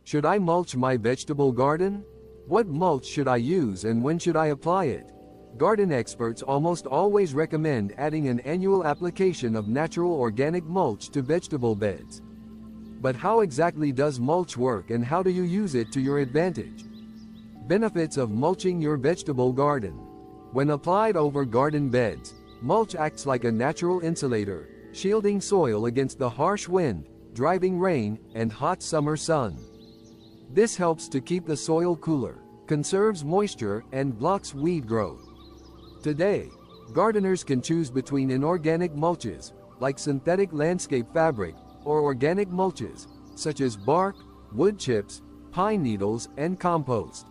Should I mulch my vegetable garden? What mulch should I use and when should I apply it? Garden experts almost always recommend adding an annual application of natural organic mulch to vegetable beds. But how exactly does mulch work and how do you use it to your advantage? Benefits of mulching your vegetable garden. When applied over garden beds, mulch acts like a natural insulator, shielding soil against the harsh wind, driving rain, and hot summer sun. This helps to keep the soil cooler, conserves moisture, and blocks weed growth. Today, gardeners can choose between inorganic mulches, like synthetic landscape fabric, or organic mulches, such as bark, wood chips, pine needles, and compost.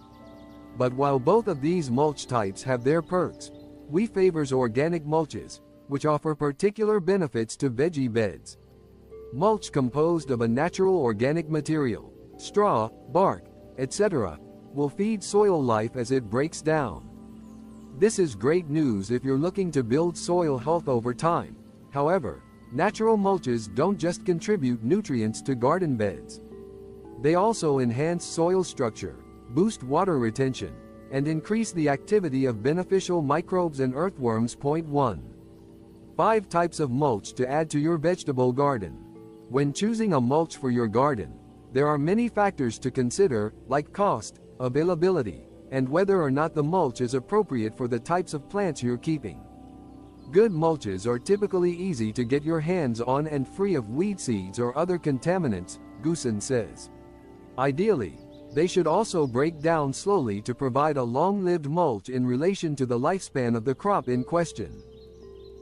But while both of these mulch types have their perks, we favors organic mulches, which offer particular benefits to veggie beds. Mulch composed of a natural organic material, straw, bark, etc., will feed soil life as it breaks down. This is great news if you're looking to build soil health over time. However, natural mulches don't just contribute nutrients to garden beds. They also enhance soil structure, boost water retention, and increase the activity of beneficial microbes and earthworms. 1. 5 types of mulch to add to your vegetable garden. When choosing a mulch for your garden, there are many factors to consider, like cost, availability, and whether or not the mulch is appropriate for the types of plants you're keeping. Good mulches are typically easy to get your hands on and free of weed seeds or other contaminants, Goosen says. Ideally, they should also break down slowly to provide a long-lived mulch in relation to the lifespan of the crop in question.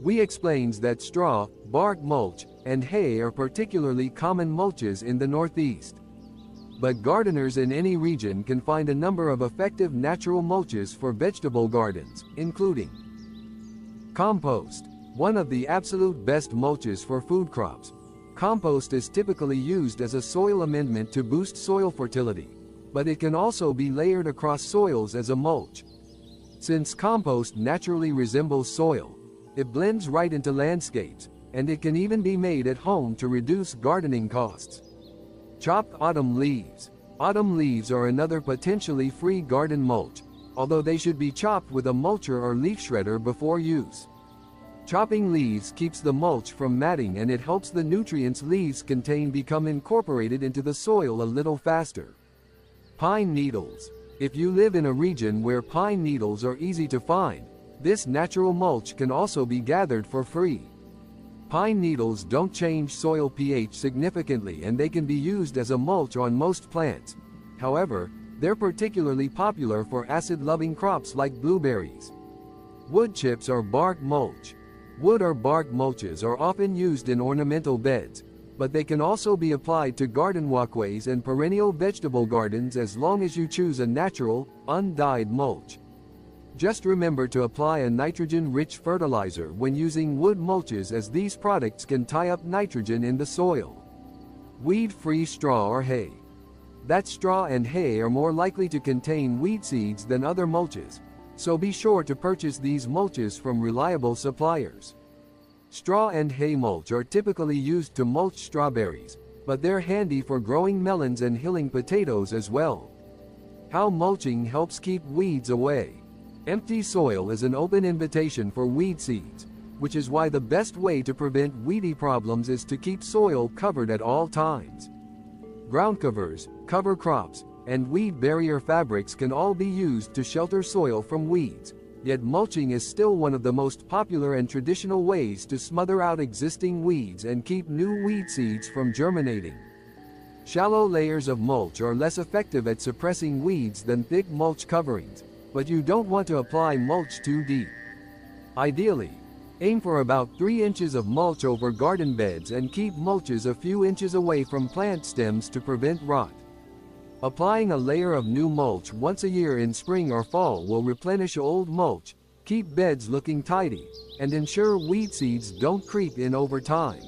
We explains that straw, bark mulch, and hay are particularly common mulches in the Northeast. But gardeners in any region can find a number of effective natural mulches for vegetable gardens, including compost, one of the absolute best mulches for food crops. Compost is typically used as a soil amendment to boost soil fertility, but it can also be layered across soils as a mulch. Since compost naturally resembles soil, it blends right into landscapes, and it can even be made at home to reduce gardening costs. Chopped autumn leaves. Autumn leaves are another potentially free garden mulch, although they should be chopped with a mulcher or leaf shredder before use. Chopping leaves keeps the mulch from matting and it helps the nutrients leaves contain become incorporated into the soil a little faster. Pine needles. If you live in a region where pine needles are easy to find, this natural mulch can also be gathered for free. Pine needles don't change soil pH significantly and they can be used as a mulch on most plants. However, they're particularly popular for acid-loving crops like blueberries. Wood chips or bark mulch. Wood or bark mulches are often used in ornamental beds, but they can also be applied to garden walkways and perennial vegetable gardens as long as you choose a natural, undyed mulch. Just remember to apply a nitrogen-rich fertilizer when using wood mulches as these products can tie up nitrogen in the soil. Weed-free straw or hay. That straw and hay are more likely to contain weed seeds than other mulches, so be sure to purchase these mulches from reliable suppliers. Straw and hay mulch are typically used to mulch strawberries, but they're handy for growing melons and hilling potatoes as well. How mulching helps keep weeds away. Empty soil is an open invitation for weed seeds, which is why the best way to prevent weedy problems is to keep soil covered at all times. Ground covers, cover crops, and weed barrier fabrics can all be used to shelter soil from weeds, yet mulching is still one of the most popular and traditional ways to smother out existing weeds and keep new weed seeds from germinating. Shallow layers of mulch are less effective at suppressing weeds than thick mulch coverings, but you don't want to apply mulch too deep. Ideally, aim for about 3 inches of mulch over garden beds and keep mulches a few inches away from plant stems to prevent rot. Applying a layer of new mulch once a year in spring or fall will replenish old mulch, keep beds looking tidy, and ensure weed seeds don't creep in over time.